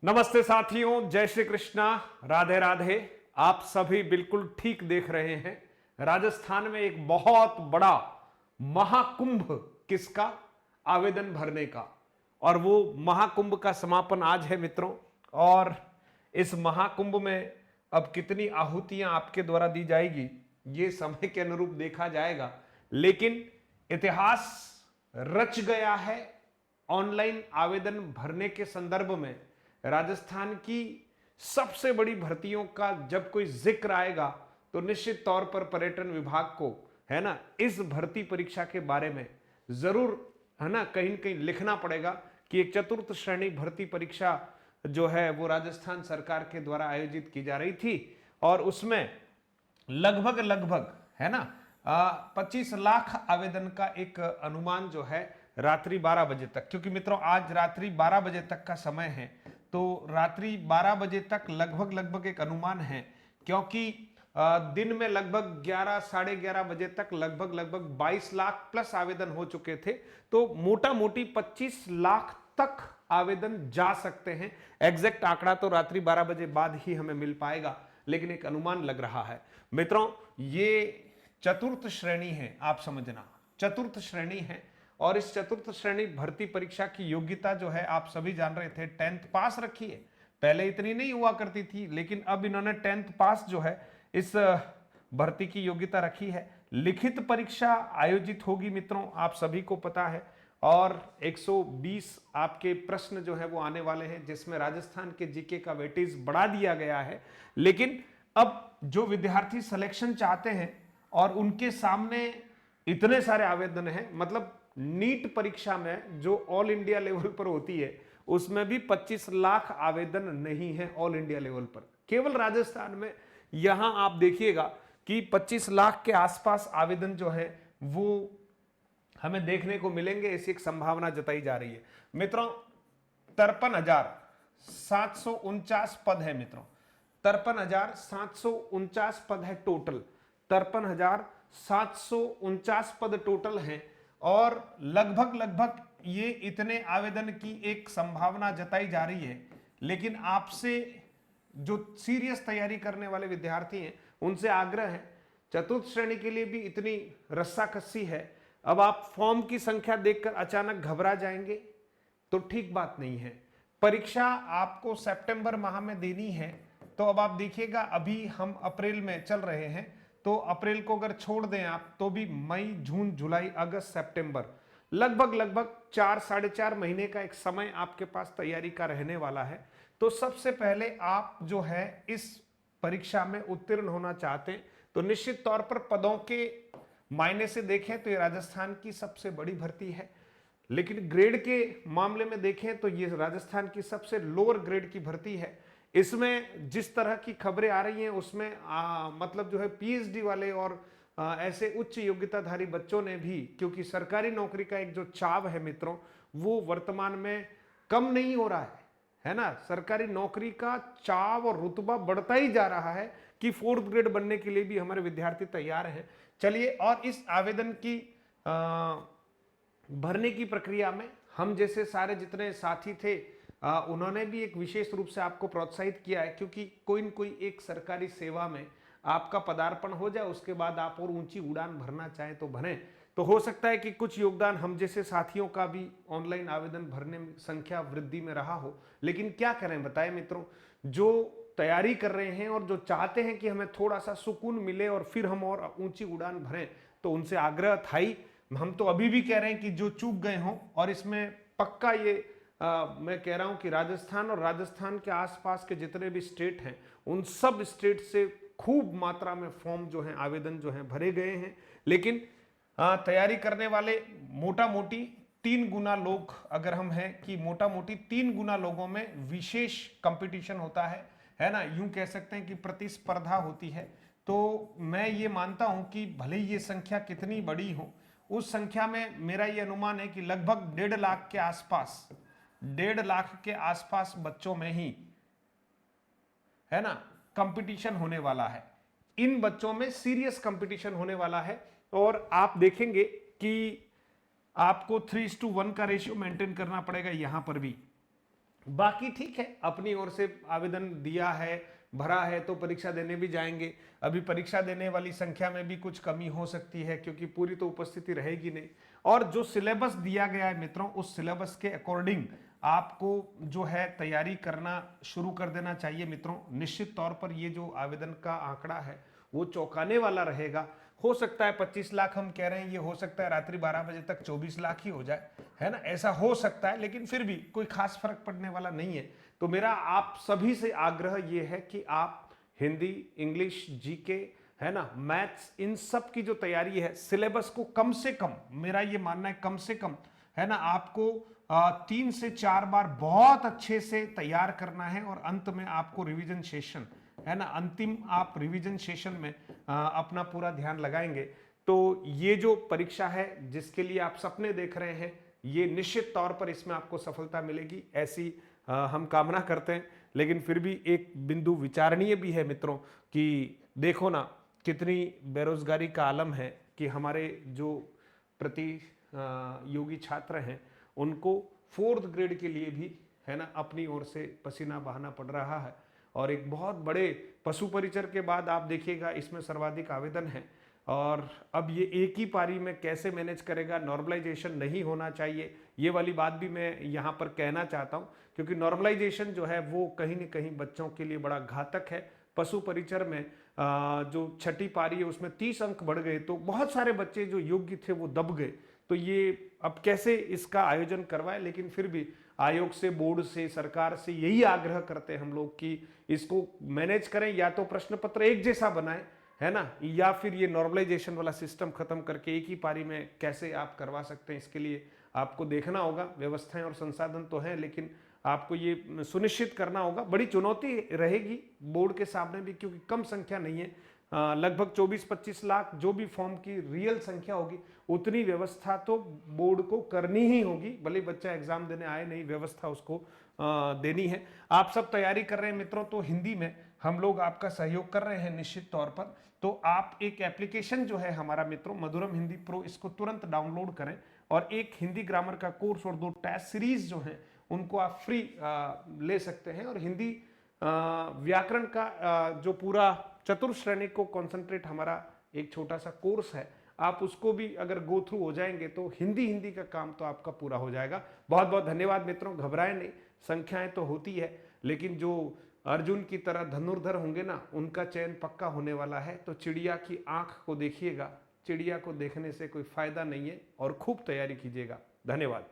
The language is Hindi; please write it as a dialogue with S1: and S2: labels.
S1: नमस्ते साथियों, जय श्री कृष्णा, राधे राधे। आप सभी बिल्कुल ठीक देख रहे हैं। राजस्थान में एक बहुत बड़ा महाकुंभ किसका? आवेदन भरने का। और वो महाकुंभ का समापन आज है मित्रों। और इस महाकुंभ में अब कितनी आहुतियां आपके द्वारा दी जाएगी ये समय के अनुरूप देखा जाएगा, लेकिन इतिहास रच गया है। ऑनलाइन आवेदन भरने के संदर्भ में राजस्थान की सबसे बड़ी भर्तियों का जब कोई जिक्र आएगा तो निश्चित तौर पर पर्यटन विभाग को, है ना, इस भर्ती परीक्षा के बारे में जरूर, है ना, कहीं न कहीं लिखना पड़ेगा कि एक चतुर्थ श्रेणी भर्ती परीक्षा जो है वो राजस्थान सरकार के द्वारा आयोजित की जा रही थी और उसमें लगभग, है ना, 25 लाख आवेदन का एक अनुमान जो है रात्रि 12 बजे तक, क्योंकि मित्रों आज रात्रि 12 बजे तक का समय है, तो रात्रि 12 बजे तक लगभग एक अनुमान है, क्योंकि दिन में लगभग 11 साढ़े 11 बजे तक लगभग 22 लाख प्लस आवेदन हो चुके थे। तो मोटा मोटी 25 लाख तक आवेदन जा सकते हैं। एग्जैक्ट आंकड़ा तो रात्रि 12 बजे बाद ही हमें मिल पाएगा, लेकिन एक अनुमान लग रहा है। मित्रों, ये चतुर्थ श्रेणी है, आप समझना, चतुर्थ श्रेणी है। और इस चतुर्थ श्रेणी भर्ती परीक्षा की योग्यता जो है आप सभी जान रहे थे, 10th पास रखी है। पहले इतनी नहीं हुआ करती थी, लेकिन अब इन्होंने 10th पास जो है इस भर्ती की योग्यता रखी है। लिखित परीक्षा आयोजित होगी मित्रों, आप सभी को पता है। और 120 आपके प्रश्न जो है वो आने वाले हैं, जिसमें राजस्थान के जीके का वेटेज बढ़ा दिया गया है। लेकिन अब जो विद्यार्थी सिलेक्शन चाहते हैं और उनके सामने इतने सारे आवेदन हैं, मतलब नीट परीक्षा में जो ऑल इंडिया लेवल पर होती है उसमें भी 25 लाख आवेदन नहीं है ऑल इंडिया लेवल पर, केवल राजस्थान में। यहां आप देखिएगा कि 25 लाख के आसपास आवेदन जो है वो हमें देखने को मिलेंगे, ऐसी एक संभावना जताई जा रही है। मित्रों 53,749 पद है मित्रों, 53,749 पद है टोटल, 53,749 पद टोटल हैं। और लगभग ये इतने आवेदन की एक संभावना जताई जा रही है। लेकिन आपसे जो सीरियस तैयारी करने वाले विद्यार्थी हैं उनसे आग्रह है, चतुर्थ श्रेणी के लिए भी इतनी रस्साकस्सी है, अब आप फॉर्म की संख्या देखकर अचानक घबरा जाएंगे तो ठीक बात नहीं है। परीक्षा आपको सितंबर माह में देनी है, तो अब आप देखिएगा अभी हम अप्रैल में चल रहे हैं, तो अप्रैल को अगर छोड़ दें आप तो भी मई, जून, जुलाई, अगस्त, सितंबर, लगभग 4 साढ़े 4 महीने का एक समय आपके पास तैयारी का रहने वाला है। तो सबसे पहले आप जो है इस परीक्षा में उत्तीर्ण होना चाहते हैं तो निश्चित तौर पर पदों के मायने से देखें तो ये राजस्थान की सबसे बड़ी भर्ती है। लेकिन ग्रेड के मामले में देखें तो ये राजस्थान की सबसे लोअर ग्रेड की भर्ती है। इसमें जिस तरह की खबरें आ रही हैं उसमें मतलब जो है पीएचडी वाले और ऐसे उच्च योग्यताधारी बच्चों ने भी, क्योंकि सरकारी नौकरी का एक जो चाव है मित्रों वो वर्तमान में कम नहीं हो रहा है ना। सरकारी नौकरी का चाव और रुतबा बढ़ता ही जा रहा है कि 4th ग्रेड बनने के लिए भी हमारे विद्यार्थी तैयार हैं। चलिए, और इस आवेदन की भरने की प्रक्रिया में हम जैसे सारे जितने साथी थे उन्होंने भी एक विशेष रूप से आपको प्रोत्साहित किया है, क्योंकि कोई न कोई एक सरकारी सेवा में आपका पदार्पण हो जाए, उसके बाद आप और ऊंची उड़ान भरना चाहें तो भरें। तो हो सकता है कि कुछ योगदान हम जैसे साथियों का भी ऑनलाइन आवेदन भरने में संख्या वृद्धि में रहा हो। लेकिन क्या करें बताएं मित्रों, जो तैयारी कर रहे हैं और जो चाहते हैं कि हमें थोड़ा सा सुकून मिले और फिर हम और ऊंची उड़ान भरें, तो उनसे आग्रह था ही। हम तो अभी भी कह रहे हैं कि जो चूक गए हों, और इसमें पक्का ये मैं कह रहा हूं कि राजस्थान और राजस्थान के आसपास के जितने भी स्टेट हैं उन सब स्टेट से खूब मात्रा में फॉर्म जो हैं, आवेदन जो हैं भरे गए हैं। लेकिन तैयारी करने वाले मोटा मोटी 3 गुना लोग अगर हम हैं कि मोटा मोटी 3 गुना लोगों में विशेष कंपटीशन होता है ना, यूं कह सकते हैं कि प्रतिस्पर्धा होती है। तो मैं ये मानता हूं कि भले ही ये संख्या कितनी बड़ी हो, उस संख्या में मेरा ये अनुमान है कि लगभग 1.5 लाख के आसपास, 1.5 लाख के आसपास बच्चों में ही, है ना, कंपटीशन होने वाला है। इन बच्चों में सीरियस कंपटीशन होने वाला है। और आप देखेंगे कि आपको 3:1 का रेशियो मेंटेन करना पड़ेगा यहां पर भी। बाकी ठीक है, अपनी ओर से आवेदन दिया है, भरा है, तो परीक्षा देने भी जाएंगे। अभी परीक्षा देने वाली संख्या में भी कुछ कमी हो सकती है, क्योंकि पूरी तो उपस्थिति रहेगी नहीं। और जो सिलेबस दिया गया है मित्रों, उस सिलेबस के अकॉर्डिंग आपको जो है तैयारी करना शुरू कर देना चाहिए मित्रों। निश्चित तौर पर ये जो आवेदन का आंकड़ा है वो चौंकाने वाला रहेगा। हो सकता है 25 लाख हम कह रहे हैं, ये हो सकता है रात्रि 12 बजे तक 24 लाख ही हो जाए, है ना, ऐसा हो सकता है, लेकिन फिर भी कोई खास फर्क पड़ने वाला नहीं है। तो मेरा आप सभी से आग्रह ये है कि आप हिंदी, इंग्लिश, जीके, है ना, मैथ्स, इन सब की जो तैयारी है, सिलेबस को कम से कम, मेरा ये मानना है कम से कम, है ना, आपको 3 से 4 बार बहुत अच्छे से तैयार करना है। और अंत में आपको रिवीजन सेशन, है ना, अंतिम आप रिवीजन सेशन में अपना पूरा ध्यान लगाएंगे तो ये जो परीक्षा है जिसके लिए आप सपने देख रहे हैं, ये निश्चित तौर पर इसमें आपको सफलता मिलेगी, ऐसी हम कामना करते हैं। लेकिन फिर भी एक बिंदु विचारणीय भी है मित्रों कि देखो ना, कितनी बेरोजगारी का आलम है कि हमारे जो प्रतियोगी छात्र हैं उनको 4th ग्रेड के लिए भी, है ना, अपनी ओर से पसीना बहाना पड़ रहा है। और एक बहुत बड़े पशु परिचर के बाद आप देखिएगा इसमें सर्वाधिक आवेदन है। और अब ये एक ही पारी में कैसे मैनेज करेगा, नॉर्मलाइजेशन नहीं होना चाहिए, ये वाली बात भी मैं यहाँ पर कहना चाहता हूँ, क्योंकि नॉर्मलाइजेशन जो है वो कहीं न कहीं बच्चों के लिए बड़ा घातक है। पशु परिचर में जो छठी पारी है उसमें 30 अंक बढ़ गए, तो बहुत सारे बच्चे जो योग्य थे वो दब गए। तो ये अब कैसे इसका आयोजन करवाए, लेकिन फिर भी आयोग से, बोर्ड से, सरकार से यही आग्रह करते हैं हम लोग कि इसको मैनेज करें, या तो प्रश्न पत्र एक जैसा बनाएं, है ना, या फिर ये नॉर्मलाइजेशन वाला सिस्टम खत्म करके एक ही पारी में कैसे आप करवा सकते हैं, इसके लिए आपको देखना होगा। व्यवस्थाएं और संसाधन तो हैं, लेकिन आपको ये सुनिश्चित करना होगा। बड़ी चुनौती रहेगी बोर्ड के सामने भी, क्योंकि कम संख्या नहीं है, लगभग 24-25 लाख जो भी फॉर्म की रियल संख्या होगी, उतनी व्यवस्था तो बोर्ड को करनी ही होगी, भले बच्चा एग्जाम देने आए नहीं, व्यवस्था उसको देनी है। आप सब तैयारी कर रहे हैं मित्रों, तो हिंदी में हम लोग आपका सहयोग कर रहे हैं निश्चित तौर पर। तो आप एक एप्लीकेशन जो है हमारा मित्रों, मधुरम हिंदी प्रो, इसको तुरंत डाउनलोड करें और एक हिंदी ग्रामर का कोर्स और 2 टेस्ट सीरीज जो हैं उनको आप फ्री ले सकते हैं। और हिंदी व्याकरण का जो पूरा चतुर्श्रेणी को कॉन्सेंट्रेट हमारा एक छोटा सा कोर्स है, आप उसको भी अगर गो थ्रू हो जाएंगे तो हिंदी का काम तो आपका पूरा हो जाएगा। बहुत बहुत धन्यवाद मित्रों, घबराएं नहीं, संख्याएं तो होती है, लेकिन जो अर्जुन की तरह धनुर्धर होंगे ना, उनका चयन पक्का होने वाला है। तो चिड़िया की आंख को देखिएगा, चिड़िया को देखने से कोई फायदा नहीं है, और खूब तैयारी कीजिएगा। धन्यवाद।